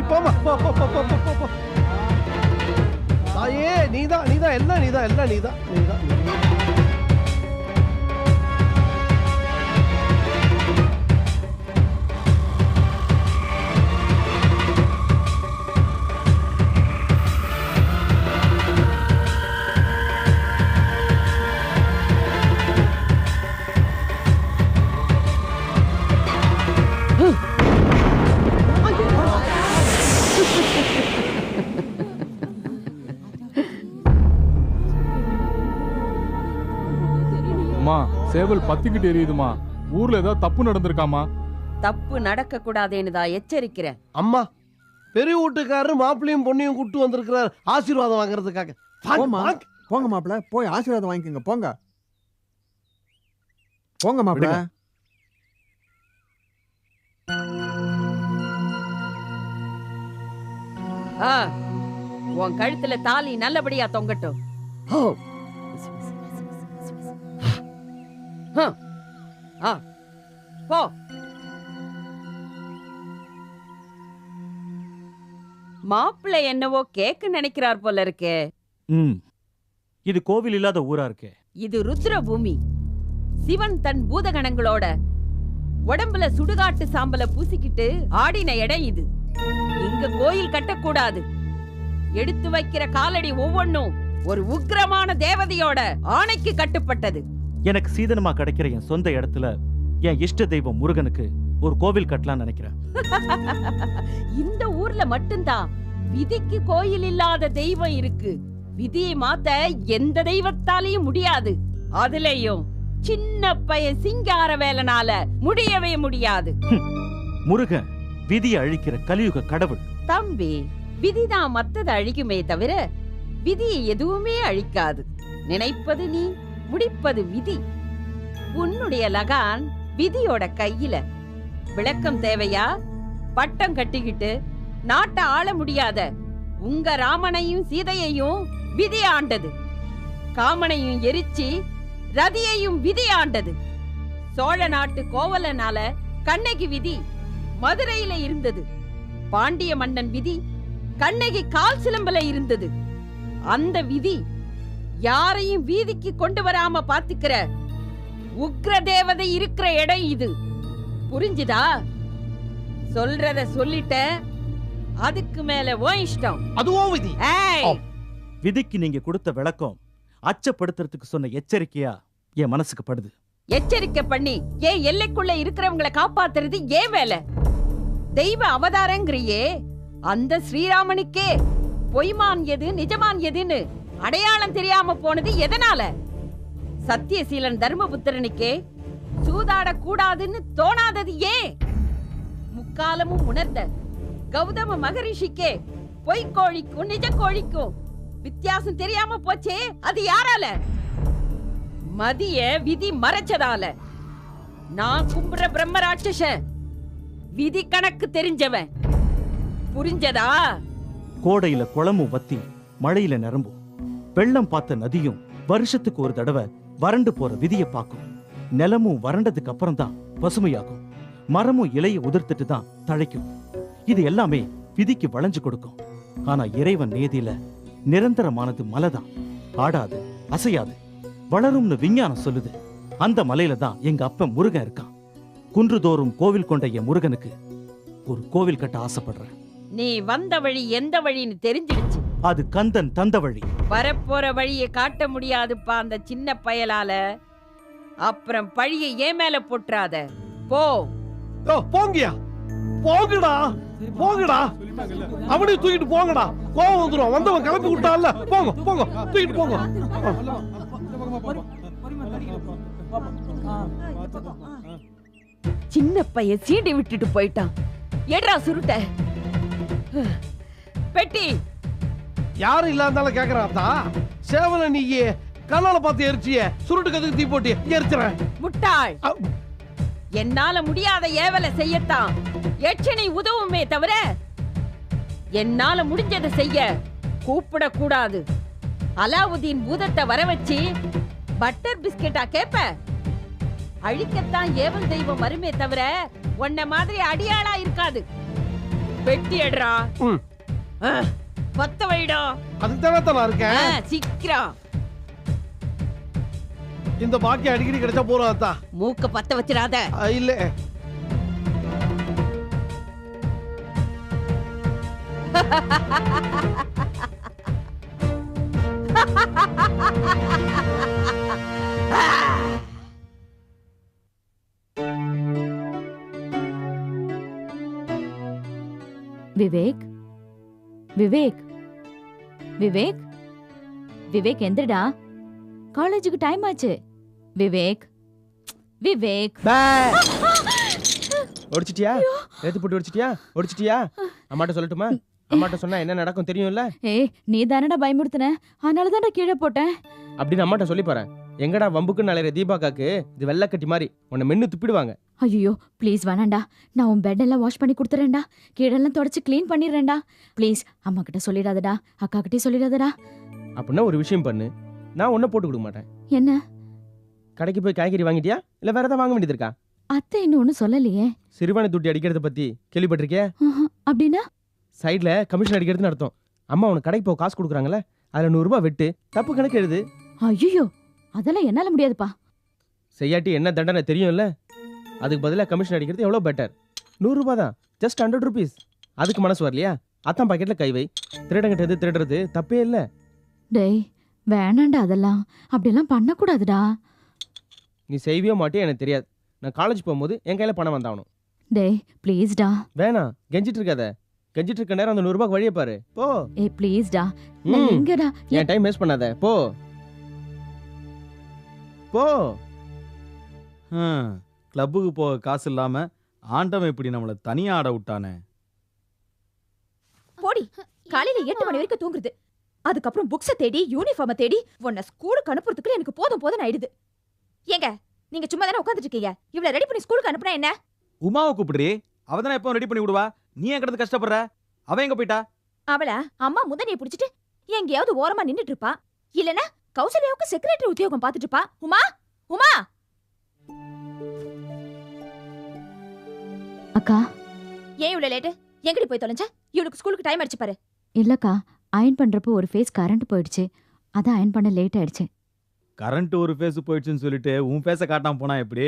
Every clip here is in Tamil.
போமா போ போ போ போ போ போ. தாயே நீதான் நீதான் எல்லாம் நீதான் எல்லாம் நீதான் நீதான். சேவல் பத்திக்கிட்டு எரியுதுமா. ஊர்ல ஏதாவது தப்பு நடந்திருக்காமா? தப்பு நடக்க கூடாதுன்னு தான் எச்சரிக்கிறேன். அம்மா பெரிய வீட்டுக்காரரு மாப்பிள்ளையும் பொண்ணையும் கூட்டு வந்திருக்கிறார் ஆசீர்வாதம் வாங்குறதுக்காக. போங்க மாப்பிள்ள, போய் ஆசீர்வாதம் வாங்கிக்கோங்க. போங்க போங்க மாப்பிள்ள. உன் கழுத்துல தாலி நல்லபடியா தொங்கட்டும். போ. மாப்பிள்ளை என்னவோ கேட்க நினைக்கிறார் போல இருக்கே. இது கோவில் இல்லாத ஊரா இருக்கே. இது ருத்ர பூமி. சிவன் தன் பூதகணங்களோட உடம்புல சுடுகாட்டு சாம்பல பூசிக்கிட்டு ஆடின இடம் இது. இங்க கோயில் கட்டக்கூடாது. எடுத்து வைக்கிற காலடி ஒவ்வொன்னும் ஒரு உக்கிரமான தேவதையோட ஆணைக்கு கட்டுப்பட்டது. எனக்கு சீதனமா கிடைக்கிற என் சொந்த இடத்துல என் இஷ்ட தெய்வம் முருகனுக்கு ஒரு கோவில் கட்டலாம்னு நினைக்கிறேன். இந்த ஊர்ல மட்டும்தான் விதிக்கு கோயில் இல்லாத தெய்வம் இருக்கு. விதியை மாத்த எந்த தெய்வத்தாலையும் முடியாது. அதுலயும் சின்ன பையன் சிங்கார வேலனால முடியவே முடியாது. முருகன் விதியை அழிக்கிற கலியுக கடவுள். தம்பி, விதிதான் மத்தது அழிக்குமே தவிர விதியை எதுவுமே அழிக்காது. நினைப்பது நீ, முடிப்பது விதி. உன்னுடைய லகான் விதியோட கையில. விளக்கம் தேவையா? பட்டம் கட்டிக்கிட்டு நாட்டை ஆள முடியாத உங்க ராமனையும் சீதையையும் விதி ஆண்டது. காமனையும் எரிச்சி ரதியையும் விதி ஆண்டது. சோழ நாட்டு கோவலனால கண்ணகி விதி மதுரையில இருந்தது. பாண்டிய மன்னன் விதி கண்ணகி கால் சிலம்பல இருந்தது. அந்த விதி யாரையும் வீதிக்கு கொண்டு வராம பாத்துக்கிற உக்ர தேவதை இருக்கிற இடம் இது. புரிஞ்சுதா? சொல்றத சொல்லிட்ட, அதுக்கு மேல ஓ இஷ்டம். அதுவும் விதி. விதிக்கு நீங்க கொடுத்த விளக்கம் அச்சப்படுத்துறதுக்கு சொன்ன எச்சரிக்கையா என் மனசுக்கு படுது. எச்சரிக்கை பண்ணி ஏன் எல்லைக்குள்ள இருக்கிறவங்களை காப்பாத்துறது ஏன் வேலை? தெய்வ அவதாரங்கிறியே, அந்த ஸ்ரீராமனுக்கே பொய்மான் எது நிஜமான் எதுன்னு அடையாளம் தெரியாம போனது எதனால? சத்தியசீலன் தர்மபுத்திரனுக்கே சூதாட கூடாதுன்னு தோணாதது ஏன்? முக்காலமும் உணர்ந்த கௌதம மகரிஷிக்கே பொய்க்கோழிக்கும் நிஜ கோழிக்கும் வித்தியாசம் தெரியாம போச்சே, அது யாரால? மதிய விதி மறைச்சதால. நான் கும்புற பிரம்ம ராட்சசன் விதி கணக்கு தெரிஞ்சவன். புரிஞ்சதா? கோடையில குளமும் வத்தி மழையில நிரம்பும். வெள்ளம் பார்த்த நதியும் வருஷத்துக்கு ஒரு தடவை வறண்டு போற விதியை பார்க்கும். நிலமும் வறண்டதுக்கு அப்புறம் தான் பசுமையாகும். மரமும் இலைய உதிர்த்துட்டு தான் தழைக்கும். இது எல்லாமே விதிக்கு வளைஞ்சு கொடுக்கும். ஆனா இறைவன் நேதியில நிரந்தரமானது மலைதான். ஆடாது, அசையாது, வளரும்னு விஞ்ஞானம் சொல்லுது. அந்த மலையில தான் எங்க அப்பன் முருகன் இருக்கான். குன்றுதோறும் கோவில் கொண்ட என் முருகனுக்கு ஒரு கோவில் கட்ட ஆசைப்படுறேன். நீ வந்த வழி எந்த வழின்னு தெரிஞ்சிடுச்சு. அது கந்தன் தந்த வழி. வரப்போற வழியை காட்ட முடியாதுப்பா அந்த சின்ன பயலால. அப்புறம் பழியை ஏன் மேல போட்டுறாத. போ. போங்கயா, போங்கடா, போங்கடா. அவனே தூக்கிட்டு போங்கடா. கோவம் வந்துடும். வந்தவன் கிளப்பி விட்டான்ல. போங்க போங்க, தூக்கிட்டு போங்க. சின்ன பையன் சீண்டி விட்டுட்டு போயிட்டான். ஏடா சுருட்ட பெட்டி. யாரும் இல்லாதால கேக்குறாத்தா. சேவல நீயே கண்ணால பார்த்து எரிச்சிய சுருட்டு கதுக்கு தீ போட்டி எரிச்சுறேன். முட்டாள். என்னால முடியாத ஏவலை செய்யத்தான் எச்சனை உதவுமே தவிர என்னால முடிஞ்சதை செய்ய கூப்பிட கூடாது. அலாவுதீன் பூதத்தை வர வச்சு பட்டர் பிஸ்கெட்டா கேப்ப? அழிக்கத்தான் ஏவல் தெய்வம் வருமே தவிர உன்ன மாதிரி அடியாளா இருக்காது. வெட்டி எடுறா. ம். பத்த வைடா. அதுக்கு தானே நான் இருக்கேன். சீக்கிரம். இந்த பாக்கி அடிக்கடி கிடைச்சா போறோம் அத்தா. மூக்க பத்த வச்சிடாத. இல்ல விவேக் விவேக் விவேக் விவேக் எந்திரடா, காலேஜுக்கு டைம் ஆச்சு. விவேக் விவேக். ஒடிச்சிட்டியா? நேத்து போட்டு ஒடிச்சிட்டியா? அம்மாட்ட சொல்லட்டுமா? அம்மாட்ட சொன்னா என்ன நடக்கும் தெரியும்ல? ஏய், நீ தானடா பயமுறுத்துன, அதனால தான் கீழே போட்டேன். அப்படின்னு அம்மாட்ட சொல்லி பாறேன். எங்கடா வம்புக்குன்னு அலையிற தீபாக்காக்கு இது வெள்ளக்கட்டி மாதிரி உன்னை மென்னு துப்பிடுவாங்க. ஐயோ ப்ளீஸ் வேணாண்டா, நான் உன் பெட் எல்லாம் வாஷ் பண்ணி கொடுத்துறேன்டா, கீழெல்லாம் தொடச்சு க்ளீன் பண்ணிடுறேன்டா. ப்ளீஸ் அம்மா கிட்ட சொல்லிடாதடா, அக்கா கிட்டே சொல்லிடாதடா. அப்படின்னா ஒரு விஷயம் பண்ணு, நான் ஒன்னும் போட்டு கொடுக்க மாட்டேன். என்ன? கடைக்கு போய் காய்கறி வாங்கிட்டியா இல்ல வேற ஏதாவது வாங்க வேண்டியது இருக்கா? அத்தை இன்னும் ஒன்னும் சொல்லலையே. சிறுவாணி தூட்டி அடிக்கிறத பத்தி கேள்விப்பட்டிருக்கியா? அப்படின்னா சைட்ல கமிஷன் அடிக்கிறதுன்னு அர்த்தம். அம்மா உனக்கு கடைக்கு போக காசு கொடுக்குறாங்கல்ல, அதுல 100 ரூபாய் வெட்டு, தப்பு கணக்கு எழுது. ஐயோ அதெல்லாம் என்னால முடியாதுப்பா. செய்யாட்டி என்ன தண்டனை தெரியும்ல? அதுக்கு பதிலா கமிஷன் அடிக்கிறது எவ்வளவு பெட்டர். 100 ரூபாய் தான், ஜஸ்ட் 100 rupees. அதுக்கு மனசு வரலையா? அத்தான் பாக்கெட்ல கை வை. திருடங்கிட்டது திருடுறது தப்பே இல்ல. டேய் வேணாண்டா, அதெல்லாம் அப்படியெல்லாம் பண்ணக்கூடாதுடா. நீ செய்வியோ மாட்டியோ எனக்கு தெரியாது. நான் காலேஜ் போகும்போது என் கையில பணம் வந்தாகணும். டேய் ப்ளீஸ்டா. வேணாம், கெஞ்சிட்டு இருக்காத. கெஞ்சிட்டு இருக்க நேரம் அந்த 100 ரூபாய் வழியை பாரு. போ. ஏய் ப்ளீஸ்டா. நான் எங்கடா? என் டைம் வேஸ்ட் பண்ணாத. போ போ. கிளப்புக்கு போக காசு இல்லாம ஆண்டவன் இப்படி நம்மள தனியா ஆட விட்டானே. போடி, காலையில 8 மணி வரைக்கும் தூங்குறது, அதுக்கப்புறம் புக்ஸ தேடி யூனிஃபார்ம தேடி உன்னை ஸ்கூலுக்கு அனுப்புறதுக்குள்ள எனக்கு போதும் ஆயிடுது. ஏங்க நீங்க சும்மா தானே உட்காந்துட்டு இருக்கீங்க, இவ்வளவு ரெடி பண்ணி ஸ்கூலுக்கு அனுப்புனா என்ன? உமாவை கூப்பிடுறி, அவ தானே எப்பவும் ரெடி பண்ணி விடுவா. நீ ஏன் கிடந்து கஷ்டப்படுற? அவ எங்க போயிட்டா? அவள அம்மா முதனிய புடிச்சிட்டு எங்கேயாவது ஓரமா நின்னுட்டு இருப்பா, இல்லனா கௌசல்யாவுக்கு செக்ரட்டரி உத்தியோகம் பாத்துட்டு இருப்பா. உமா உமா. அக்கா ஏன் இவ்வளவு லேட்டு? எங்கடி போய் தொலைஞ்ச? இவளுக்கு ஸ்கூலுக்கு டைம் ஆயிடுச்சு பாரு. இல்லக்கா, அயன் பண்றப்போ ஒரு ஃபேஸ் கரண்ட் போயிடுச்சு, அதான் அயன் பண்ண லேட் ஆயிடுச்சு. கரண்ட் ஒரு ஃபேஸ் போயிடுச்சுன்னு சொல்லிட்டு உன் ஃபேஸ காட்டாம போனா எப்படி?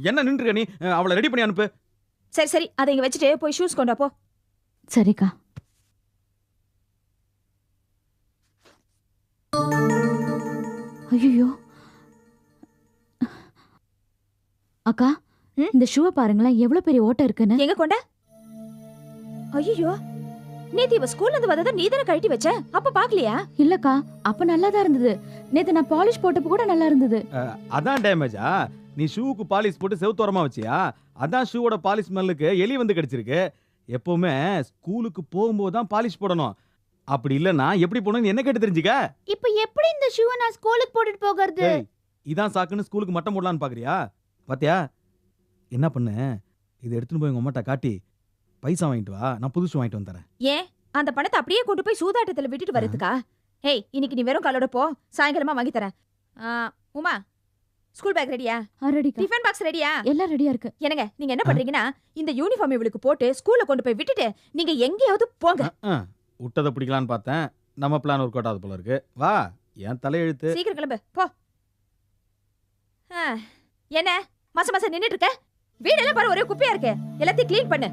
என்ன நின்றுக்க நீ? அவளை ரெடி பண்ணி அனுப்பு. சரி அதை இங்க வச்சுட்டு போய் ஷூஸ் கொண்டு வா போ. சரிக்கா. ஐயோ அக்கா, இந்த ஷூவை பாருங்களேன், எவ்வளவு பெரிய ஓட்டம் இருக்குன்னு. எங்க கொண்ட? ஐயோ, நேத்து இவ ஸ்கூல்ல இருந்து வந்தத நீ தான கழட்டி வச்ச, அப்ப பாக்கலையா? இல்லக்கா, அப்ப நல்லா தான் இருந்தது. நேத்து நான் பாலிஷ் போட்டப்ப கூட நல்லா இருந்தது. அதான் டேமேஜா? நீ ஷூவுக்கு பாலிஷ் போட்டு செவுத்தோரமா வச்சியா? அதான் ஷூவோட பாலிஷ் ஸ்மெல்லுக்கு எலி வந்து கடிச்சிருக்கு. எப்பவுமே ஸ்கூலுக்கு போகும்போது தான் பாலிஷ் போடணும். அப்படி இல்லனா எப்படி போடணும்னு என்ன கேட்டு தெரிஞ்சுக்க. இப்போ எப்படி இந்த ஷூவை நான் ஸ்கூலுக்கு போட்டுட்டு போகிறது? இதான் சாக்குன்னு ஸ்கூலுக்கு மட்டம் போடலான்னு பாக்குறியா? பாத்தியா? என்ன பண்ணு, இதை எடுத்துன்னு போய் உங்க அம்மாட்ட காட்டி பைசா வாங்கிட்டு வா, நான் புது ஷூ வாங்கிட்டு வந்துறேன். ஏன் அந்த பணத்தை அப்படியே கொண்டு போய் சூதாட்டத்துல விட்டுட்டு வரதுக்கா? ஏய், இன்னைக்கு நீ வெறும் காலோட போ, சாயங்காலமா வாங்கி தரேன். உமா, ஸ்கூல் பேக் ரெடியா? ரெடிக்கா. டிஃபன் பாக்ஸ் ரெடியா? எல்லாம் ரெடியா இருக்கு. என்னங்க நீங்க என்ன பண்றீங்கன்னா, இந்த யூனிஃபார்ம் இவளுக்கு போட்டு ஸ்கூல்ல கொண்டு போய் விட்டுட்டு நீங்க எங்கேயாவது போங்க. விட்டதை பிடிக்கலான்னு பார்த்தேன், நம்ம பிளான் ஒர்க் அவுட் ஆகுது போல இருக்கு. வா, என் தலையெழுத்து. சீக்கிரம் கிளம்பு போ. என்ன மாசம் நின்னுட்டு இருக்க? வீடெல்லாம் பாரு ஒரே குப்பையா இருக்கு, எல்லாத்தையும் க்ளீன் பண்ணு.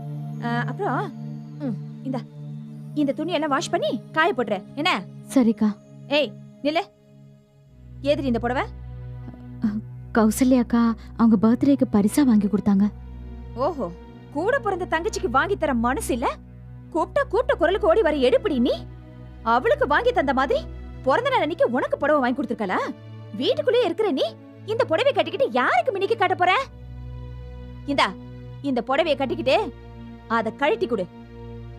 அப்புறம் இந்த துணி எல்லாம் வாஷ் பண்ணி காய போடுற என்ன? சரிக்கா. ஏய் நில்ல, ஏதிரி இந்த புடவை? கௌசல்யாக்கா அவங்க பர்த்டேக்கு பரிசா வாங்கி கொடுத்தாங்க. ஓஹோ, கூட பிறந்த தங்கச்சிக்கு வாங்கி தர மனசு இல்ல? கூப்பிட்ட குரலுக்கு ஓடி வர எடுப்படி நீ? அவளுக்கு வாங்கி தந்த மாதிரி பிறந்த நாள் அன்னைக்கு உனக்கு புடவை வாங்கி கொடுத்துருக்கலா? வீட்டுக்குள்ளே இருக்கிற நீ இந்த புடவை கட்டிக்கிட்டு யாருக்கு மினிக்கு காட்ட போற? இந்த புடவையை கட்டிக்கிட்டு அத கழட்டி கொடு.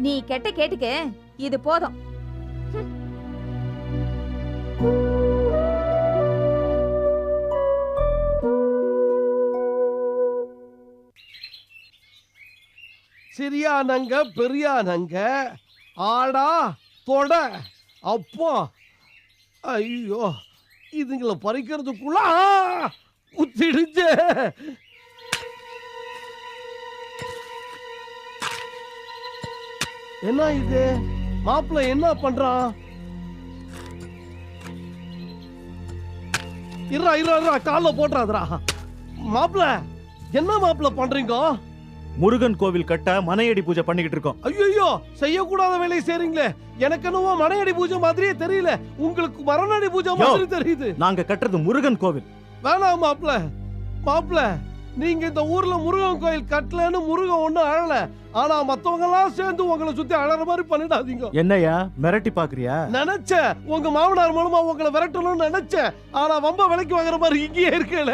நீ கெட்ட கேட்டுக்கு இது போதும். சிறியானங்க பெரியானங்க ஆடா தொட அப்போ ஐயோ இதுங்களை பறிக்கிறதுக்குள்ள குத்திடுச்சு. என்ன இது மாப்பிள்ள என்ன பண்றான்? இருடா கால்ல போட்டுறாதடா. மாப்பிள்ள என்ன மாப்பிள்ள பண்றீங்க? முருகன் கோவில் கட்ட மனையடி பூஜை பண்ணிக்கிட்டு இருக்கோம். ஐயோ செய்யக்கூடாத வேலையை செய்றீங்களே. எனக்கு என்னவோ மனையடி பூஜை மாதிரியே தெரியல, உங்களுக்கு மரணடி பூஜை மாதிரி தெரியுது. நாங்க கட்டுறது முருகன் கோவில். வேணாம் மாப்பிள்ள, நீங்க இந்த ஊர்ல முருகன் கோயில் கட்டலன்னு முருகன் ஒண்ணு அழல, ஆனா மத்தவங்க எல்லாம் சேர்ந்து உங்களை சுத்தி அழற மாதிரி பண்ணிடாதீங்க. என்னையா மிரட்டி பாக்குறியா? நினைச்சேன் உங்க மாமனார் மூலமா உங்களை விரட்டணும்னு நினைச்சேன், ஆனா வம்ப விலைக்கு வாங்குற மாதிரி இங்கேயே இருக்கல.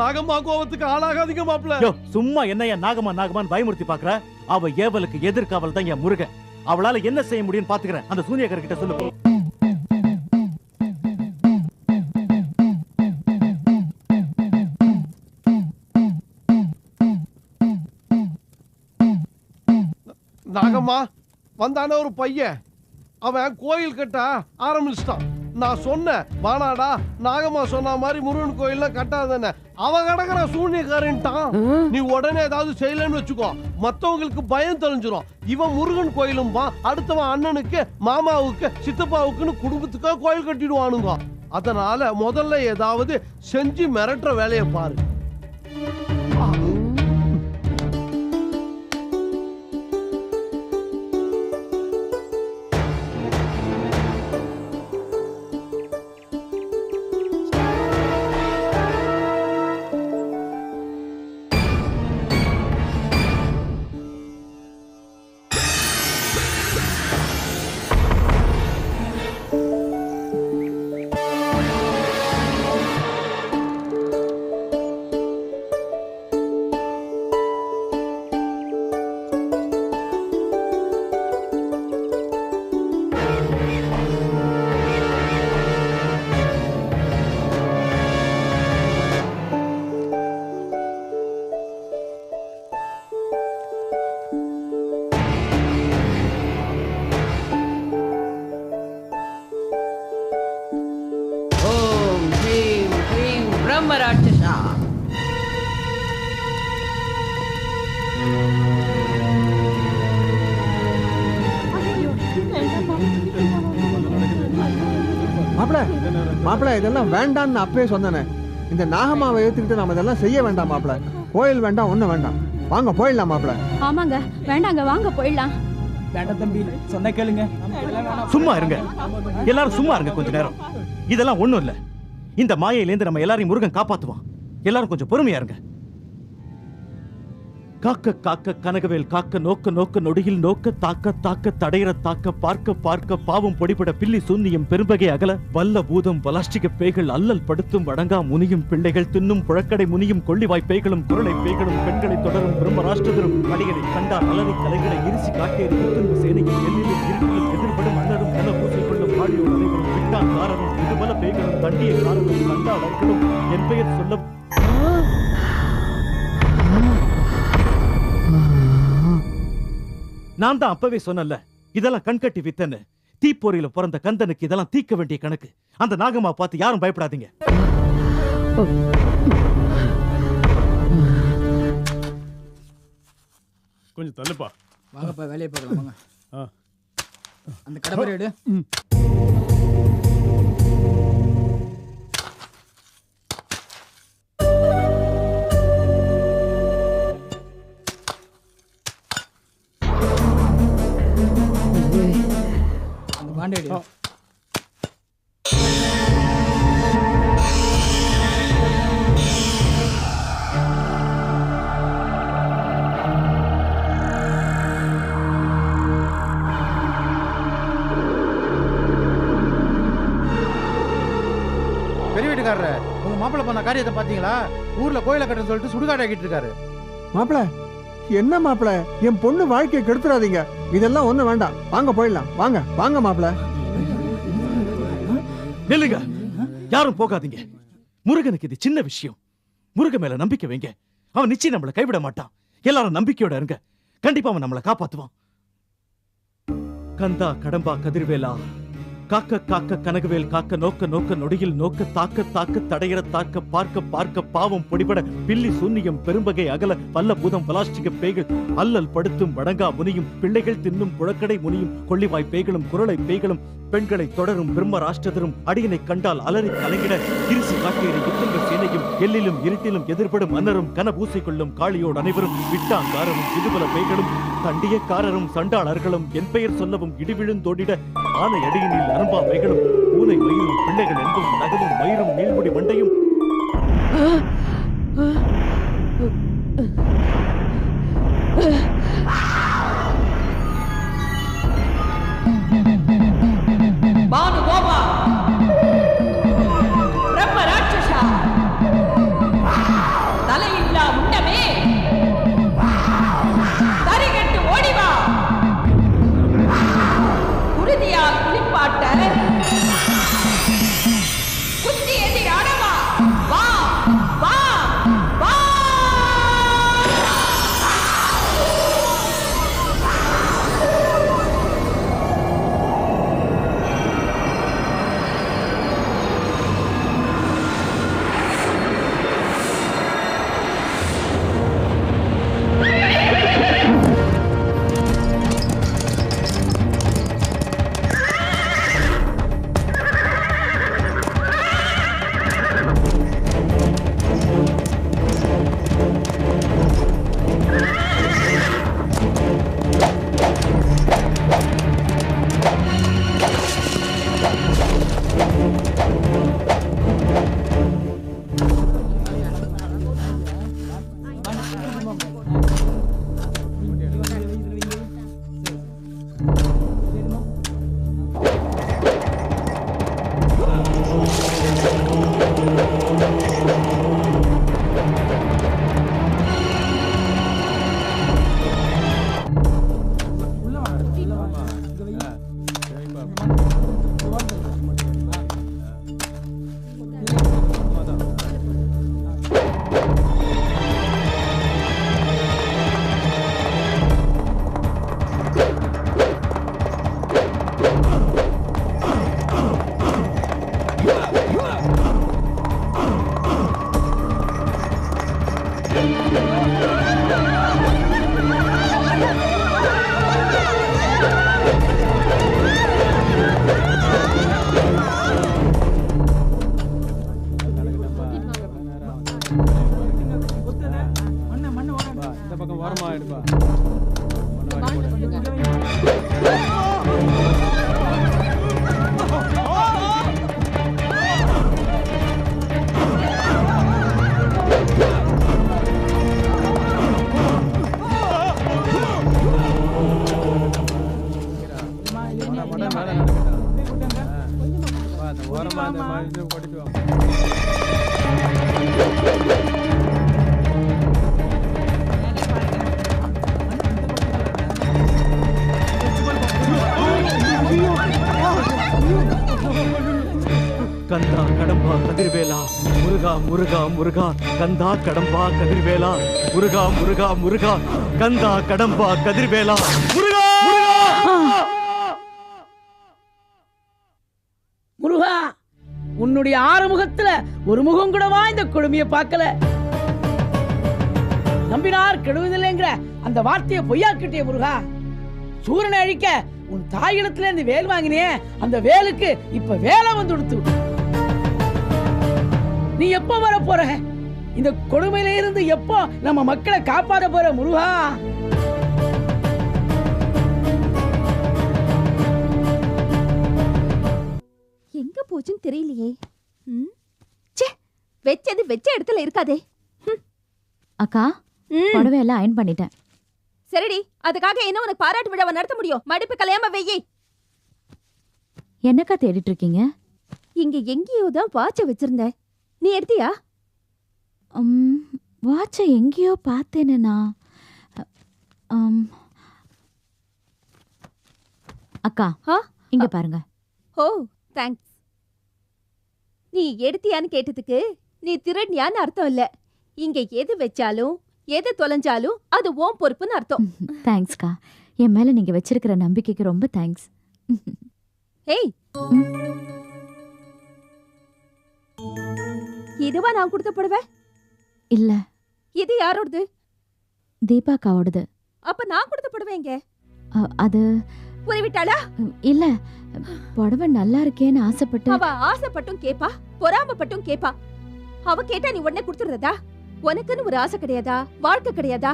நாகம்மா கோவத்துக்கு ஆளாகாதீங்க மாப்பிள்ள. சும்மா என்னையா நாகமான்னு பயமுறுத்தி பாக்குற? அவ ஏவலுக்கு எதிர்காவல் தான் என் முருகன். அவளால என்ன செய்ய முடியும்னு பாத்துக்கிறேன். அந்த சூனியக்கார கிட்ட சொல்லு. நாகம்மா வந்தான ஒரு பையன், அவன் கோயில் கட்ட ஆரம்பிச்சிட்டான். நான் சொன்னேன் வானாடா, நாகம்மா சொன்ன மாதிரி முருகன் கோயில்ல கட்டாதானே. அவன் கிடக்குற சூனியக்காரன்ட்டான். நீ உடனே ஏதாவது செய்யலன்னு வச்சுக்கோ, மத்தவங்களுக்கு பயம் தெரிஞ்சிடும். இவன் முருகன் கோயிலும் அடுத்தவன் அண்ணனுக்கு மாமாவுக்கு சித்தப்பாவுக்குன்னு குடும்பத்துக்காக கோயில் கட்டிடுவானுங்க. அதனால முதல்ல ஏதாவது செஞ்சு மிரட்டுற வேலையை பாரு. ராட்சசா. மாப்பிள்ள இதெல்லாம் வேண்டாம்னு அப்பவே சொன்னேன். இந்த நாகம்மாவை ஏத்துக்கிட்டு நாம இதெல்லாம் செய்ய வேண்டாம் மாப்பிள்ள. கோயில் வேண்டாம், ஒண்ணும் வேண்டாம். வாங்க போயிடலாம் மாப்பிள்ள. ஆமாங்க வேண்டாங்க, வாங்க போயிடலாம். வேண்டாம் தம்பி, சொன்ன கேளுங்க. சும்மா இருங்க, எல்லாரும் சும்மா இருங்க கொஞ்ச நேரம். இதெல்லாம் ஒண்ணும் இல்ல. இந்த மாயையிலேருந்து நம்ம எல்லாரையும் முருகன் காப்பாத்துவான். எல்லாரும் கொஞ்சம் பொறுமையா இருங்க. காக்க காக்க கனகவேல் காக்க நோக்க நோக்க நொடியில் நோக்க தாக்க தாக்க தடையிற தாக்க பார்க்க பார்க்க பாவம் பொடிபட பில்லி சூன்னியம் பெரும்பகை அகல வல்ல பூதம் பலாஷ்டிக பேய்கள் அல்லல் படுத்தும் வடங்கா முனியும் பிள்ளைகள் தின்னும் புழக்கடை முனியும் கொள்ளிவாய் பேய்களும் குரலை பேய்களும் பெண்களை தொடரும் பிரம்மராஷ்டிரரும் மடிகளை கண்டார் அலறி கலைகளை இரிசி காட்டேறி புத்துன்பு சேனையில் எல்லிலும் இருட்டிலும் எதிர்படும் மன்னரும் கல பூசை கொள்ளும் பாடியோர் அனைவரும் விட்டான் காரரும் இதுபல பேய்களும் தண்டிய காரரும் கண்டாளர்களும் என் பெயர் சொல்ல நான் தான் அப்பவே சொன்னல, இதெல்லாம் கண்கட்டி வித்தன்னு. தீப்பொறியில பிறந்த கந்தனுக்கு இதெல்லாம் தீக்க வேண்டிய கணக்கு. அந்த நாகம்மா பார்த்து யாரும் பயப்படாதீங்க. கொஞ்சம் தள்ளுப்பா. வாங்கப்பா, வேலையை பார்க்கலாம் வாங்க. அந்த கடை எடு. பாண்டேடி பெரிய வீட்டுக்காரரு, உங்க மாப்பிள்ள பண்ண காரியத்தை பாத்தீங்களா? ஊர்ல கோயில கட்ட சொல்லிட்டு சுடுகாடு ஆகிட்டு இருக்காரு. மாப்பிள்ள என்ன மாப்பிள்ள, என் பொண்ணு வாழ்க்கையை கெடுத்துறாதீங்க. இதெல்லாம் ஒண்ணு வேண்டாம், வாங்க போயிடலாம். வாங்க வாங்க மாப்பிள்ள. நில்லுங்க, யாரும் போகாதீங்க. முருகனுக்கு இது சின்ன விஷயம். முருகன் மேல நம்பிக்கை வைங்க. அவன் நிச்சயம் நம்மளை கைவிட மாட்டான். எல்லாரும் நம்பிக்கையோட இருங்க. கண்டிப்பா அவன் நம்மளை காப்பாத்துவான். கந்தா கடம்பா கதிர்வேலா காக்க காக்க கனகவேல் காக்க நோக்க நோக்க நொடியில் நோக்க தாக்க தாக்க தடையிற தாக்க பார்க்க பார்க்க பாவம் பொடிபட பில்லி சூன்னியம் பெரும்பகை அகல வல்ல பூதம் பலாஸ்டிக பேய்கள் அல்லல் படுத்தும் வடங்கா முனியும் பிள்ளைகள் தின்னும் புழக்கடை முனியும் கொள்ளிவாய் பேய்களும் குரலை பேய்களும் பெண்களை தொடரும் பிரம்ம ராஷ்டிரதரும் அடியனை கண்டால் அலறி கலங்கிட கிரிசு காட்டியடி யுத்தங்கள் சேனையும் எல்லிலும் இருட்டிலும் எதிர்படும் மன்னரும் கனபூசை கொள்ளும் காளியோடு அனைவரும் விட்டாங்காரரும் விதுபல பேய்களும் தண்டியக்காரரும் சண்டாளர்களும் என் பெயர் சொல்லவும் இடிவிழுந்தோடிட ஆனை அடியினில் அரும்பா வைகளும் பூனை மயிரும் பிள்ளைகள் என்பும் நகமும் மயிரும் நீள்முடி மண்டையும் பானுகோபா பிரம்ம ராட்சசா தலையில்லா உண்டமே தரிகட்டு ஓடிவா குருதியா குளிப்பாட்ட குத்தி எதிராடவா வா வா வா கந்தா கடம்பா கதிர்வேலா முருகா முருகா முருகா கந்தா கடம்பா கதிர்வேலா முருகா முருகா முருகா கந்தா கடம்பா கதிர்வேலா முருகா முருகா உன்னுடைய ஆறுமுகத்துல ஒரு முகம் கூடவா இந்த கொடுமையை பார்க்கல. நம்பினார் கெடுவதில்லைங்கிற அந்த வார்த்தையை பொய்யாக்கிட்டே முருகா. சூரனை அழிக்க உன் தாயிடத்துல இருந்து வேல் வாங்கினே, அந்த வேலுக்கு இப்ப வேலை வந்து கொடுத்து. நீ எப்ப வர போற? இந்த கொடுமையில இருந்து எப்போ நம்ம மக்களை காப்பாற்ற போற முருகா? எங்க போச்சுன்னு தெரியலையே. வெச்சது வெச்ச இடத்துல இருக்காதே. அக்கா புடவை எல்லாம் அயன் பண்ணிட்டேன். சரிடி, அதுக்காக என்ன உனக்கு பாராட்டு விழாவை நடத்த முடியும்? மடிப்பு கலையாம வெயி. என்னக்கா தேடிட்டு இருக்கீங்க? இங்க எங்கேயோ தான் வாட்ச வச்சிருந்தேன், நீ எடுத்தியா? வாட்ச எங்கேயோ பார்த்தேனா? அக்கா இங்க பாருங்க. ஓ தேங்க்ஸ். நீ எடுத்தியான்னு கேட்டதுக்கு நீ திருடியான்னு அர்த்தம் இல்ல. இங்க எது வச்சாலும் எது தொலைஞ்சாலும் அது ஓம் பொறுப்புன்னு அர்த்தம். தேங்க்ஸ்க்கா, என் மேல நீங்க வச்சிருக்கிற நம்பிக்கைக்கு ரொம்ப தேங்க்ஸ். ஏய், இதுவா நான் கொடுத்த புடவை? இல்ல, இது யாரோடது? தீபாக்காவோடது. அப்ப நான் கொடுத்த புடவை எங்க? அது உறவிட்டாளா? இல்ல, புடவை நல்லா இருக்கேன்னு ஆசைப்பட்டு. அவ ஆசைப்பட்டும் கேப்பா, பொறாமப்பட்டும் கேப்பா. அவ கேட்டா நீ உடனே கொடுத்துறதா? உனக்குன்னு ஒரு ஆசை கிடையாதா? வாழ்க்கை கிடையாதா?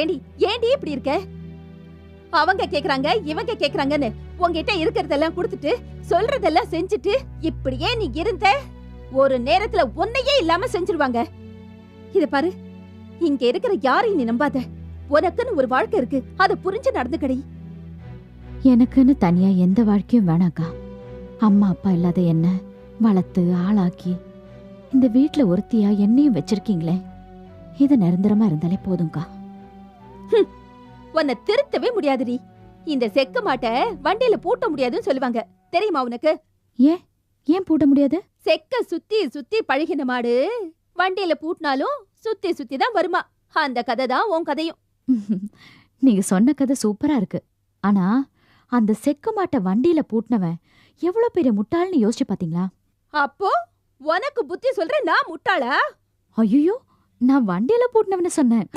ஏண்டி ஏண்டி இப்படி இருக்க? அவங்க கேக்குறாங்க, இவங்க கேக்குறாங்கன்னு உங்ககிட்ட இருக்கிறதெல்லாம் கொடுத்துட்டு சொல்றதெல்லாம் செஞ்சுட்டு இப்படியே நீ இருந்த ஒரு நேரத்துல உன்னையே இல்லாம செஞ்சிருவாங்க. இத பாரு, இங்க இருக்கிற யாரையும் நீ நம்பாத. உனக்குன்னு ஒரு வாழ்க்கை இருக்கு, அதை புரிஞ்சு நடந்துக்கடி. எனக்குன்னு தனியா எந்த வாழ்க்கையும் வேணாக்கா. அம்மா அப்பா இல்லாத என்ன வளர்த்து ஆளாக்கி இந்த வீட்டுல ஒருத்தியா என்னையும் வச்சிருக்கீங்களே, இது நிரந்தரமா இருந்தாலே போதும்க்கா. உன்னை திருத்தவே முடியாதுடி. இந்த செக்கு மாட்டை வண்டியில பூட்ட முடியாதுன்னு சொல்லுவாங்க, தெரியுமா உனக்கு? ஏன் பூட்ட முடியாது? செக்க சுத்தி சுத்தி பழகின மாடு வண்டியில பூட்டினாலும் சுத்தி சுத்தி தான் வருமா. அந்த கதை தான் உன் கதையும். நீங்க சொன்ன கதை சூப்பரா இருக்கு. ஆனா அந்த செக்கு மாட்டை வண்டியில பூட்டினவன் எவ்வளவு பெரிய முட்டாள்னு யோசிச்சு பாத்தீங்களா? அப்போ உனக்கு புத்தி சொல்ற நான் முட்டாளா? ஐயோ, நான் வண்டியில பூட்டினவன சொன்னேன்.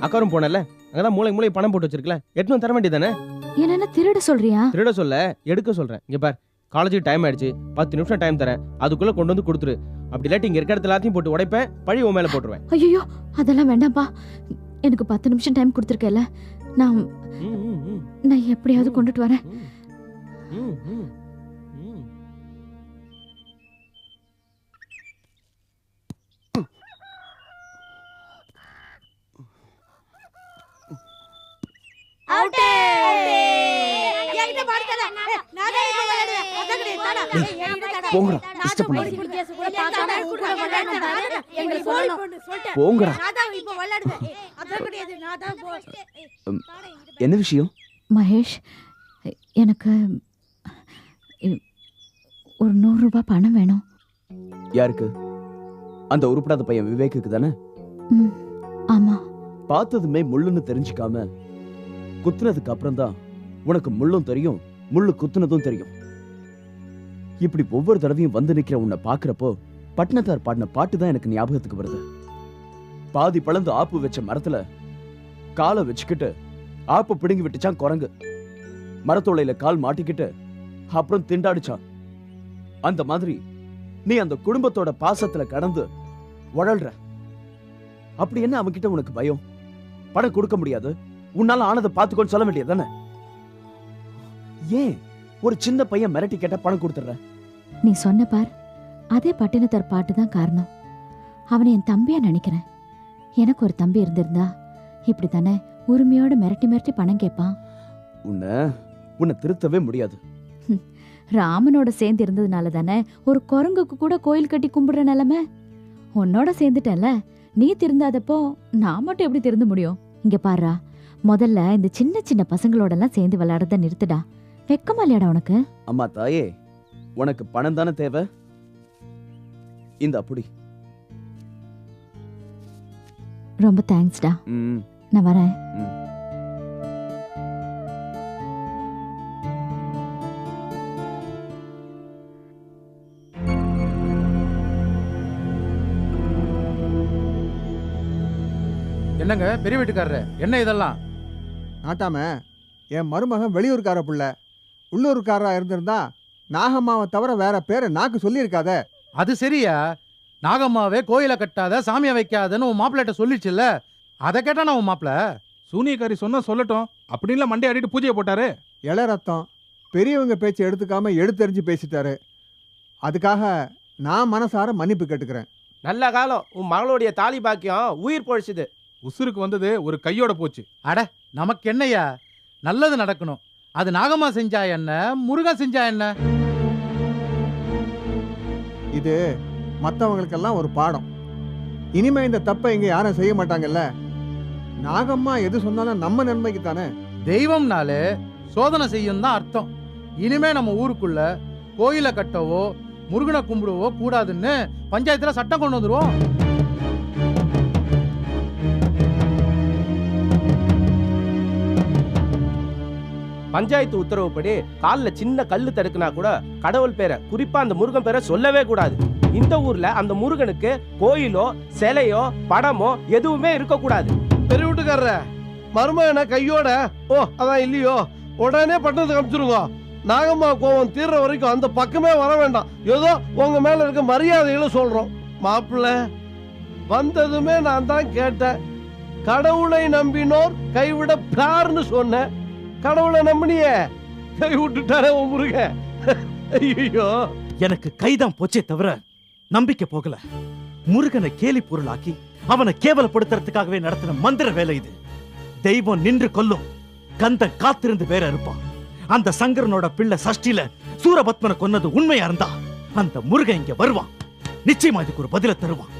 அக்காரும் போனல, அங்கதான் மூளை பணம் போட்டு வச்சிருக்கல, எட்டு தர வேண்டியதானே? என்ன திருட சொல்றியா? திருட சொல்ல, எடுக்க சொல்றேன். இங்க பார், காலேஜுக்கு டைம் ஆயிடுச்சு, 10 நிமிஷம் டைம் தரேன், அதுக்குள்ள கொண்டு வந்து கொடுத்துரு. அப்படி இல்லாட்டி இங்க இருக்கிற எல்லாத்தையும் போட்டு உடைப்பேன், பழி உன் மேல போட்டுருவேன். ஐயோ, அதெல்லாம் வேண்டாம்ப்பா. எனக்கு 10 நிமிஷம் டைம் கொடுத்துருக்கல, நான் எப்படியாவது கொண்டுட்டு வரேன். என்ன விஷயம்? மகேஷ், எனக்கு ஒரு 100 ரூபாய் பணம் வேணும். யாருக்கு? அந்த உருப்படாத பையன் விவேக்குக்கு தானே? ஆமா. பார்த்ததுமே முள்ளுன்னு தெரிஞ்சுக்காம குத்துனதுக்கு அப்புறம் தான் உனக்கு முள்ளும் தெரியும், முள்ளு குத்துனதும் தெரியும். இப்படி ஒவ்வொரு தடவையும் வந்து நிக்கிற உன்னை பாக்குறப்போ பட்னத்தார் பாடின பாட்டு தான் எனக்கு ஞாபகத்துக்கு வருது. பாதி பழந்து ஆப்பு வச்ச மரத்துல காலை வச்சுக்கிட்டு ஆப்பு பிடுங்கி விட்டுச்சான் குரங்கு. மரத்தோலையில கால் மாட்டிக்கிட்டு அப்புறம் திண்டாடிச்சான். அந்த மாதிரி நீ அந்த குடும்பத்தோட பாசத்துல கடந்து வளர்ற. அப்படி என்ன அவன்கிட்ட உனக்கு பயம்? பணம் கொடுக்க முடியாது, உன்னால ஆனதை பார்த்துக்கொண்டு சொல்ல வேண்டியதானே? ஏன் ஒரு சின்ன பையன் மிரட்டி கேட்டா பணம் கொடுத்துற? நீ சொன்ன பார், அதே பட்டினத்தார் பாட்டு தான் காரணம். அவனை என் தம்பியா நினைக்கிறேன். எனக்கு ஒரு தம்பி இருந்திருந்தா இப்படி தானே உரிமையோட மிரட்டி மிரட்டி பணம் கேட்பான். உன்னை திருத்தவே முடியாது. ராமனோட சேர்ந்து இருந்ததுனால தானே ஒரு குரங்குக்கு கூட கோயில் கட்டி கும்பிடுற நிலைமை. உன்னோட சேர்ந்துட்டேன்ல, நீ திருந்தாதப்போ நான் மட்டும் எப்படி திருந்து முடியும்? இங்க பாருடா, முதல்ல இந்த சின்ன சின்ன பசங்களோட எல்லாம் சேர்ந்து விளையாடுறத நிறுத்துடா. வெக்கமா இல்லையாடா உனக்கு? அம்மா தாயே, உனக்கு பணம் தானே தேவை? இந்த அப்படி. ரொம்ப தேங்க்ஸ்டா. நான் வரேன். என்னங்க பெரிய வீட்டுக்காரரு, என்ன இதெல்லாம்? நாட்டாம, என் மருமகன் வெளியூர்கார புள்ள. உள்ளூர்காரா இருந்திருந்தா நாகம்மாவை தவிர வேற பேரை நாக்கு சொல்லியிருக்காத. அது சரியா? நாகம்மாவே கோயிலை கட்டாத, சாமியை வைக்காதன்னு உன் மாப்பிள்ளைட்ட சொல்லிச்சுல்ல, அதை கேட்டானா உன் மாப்பிள்ள? சூனியக்காரி சொன்னா சொல்லட்டும் அப்படின்னு மண்டை ஆடிட்டு பூஜையை போட்டாரு. இள ரத்தம் பெரியவங்க பேச்சு எடுத்துக்காம எடுத்தெறிஞ்சு பேசிட்டாரு. அதுக்காக நான் மனசார மன்னிப்பு கேட்டுக்கிறேன். நல்ல காலம், உன் மகளுடைய தாலி பாக்கியம் உயிர் பொழிச்சுது. உசுருக்கு வந்தது ஒரு கையோட போச்சு. அட, நமக்கு என்னையா, நல்லது நடக்கணும். அது நாகம்மா செஞ்சா என்ன, முருகன் செஞ்சா என்ன? இது மற்றவங்களுக்கெல்லாம் ஒரு பாடம். இனிமே இந்த தப்பை இங்க யாரும் செய்ய மாட்டாங்கல்ல. நாகம்மா எது சொன்னாலும் நம்ம நன்மைக்கு தானே. தெய்வம்னாலே சோதனை செய்யும் தான் அர்த்தம். இனிமே நம்ம ஊருக்குள்ள கோயிலை கட்டவோ முருகனை கும்பிடுவோ கூடாதுன்னு பஞ்சாயத்துல சட்டம் கொண்டு வந்துருவோம். பஞ்சாயத்து உத்தரவுப்படி கால்ல சின்ன கல்லு தடுக்குனா கூட கடவுள் பேரை, குறிப்பா அந்த முருகன் பேரை சொல்லவே கூடாது. இந்த ஊர்ல அந்த முருகனுக்கு கோயிலோ சிலையோ படமோ எதுவுமே இருக்க கூடாது. பெரிய வீட்டுக்காரர மருமகனை கையோட ஓ அதான் இல்லையோ உடனே பட்டணத்துக்கு அனுப்பிச்சிருங்க. நாகம்மா கோவம் தீர்ற வரைக்கும் அந்த பக்கமே வர வேண்டாம். ஏதோ உங்க மேல இருக்க மரியாதைகளை சொல்றோம். மாப்பிள்ள வந்ததுமே நான் தான் கேட்டேன், கடவுளை நம்பினோர் கைவிட பிரார்னு சொன்னேன். கடவுளை நம்பினியே, கை விட்டுட்டாரே உன் முருகன். ஐயோ, எனக்கு கைதான் போச்சே தவிர நம்பிக்கை போகல. முருகனை கேலி பொருளாக்கி அவனை கேவலப்படுத்துறதுக்காகவே நடத்தின மந்திர வேலை இது. தெய்வம் நின்று கொல்லும், கந்தன் காத்திருந்து வேற இருப்பான். அந்த சங்கரனோட பிள்ளை சஷ்டில சூரபத்மனை கொன்னது உண்மையா இருந்தா அந்த முருகன் இங்க வருவான். நிச்சயமா இதுக்கு ஒரு பதில தருவான்.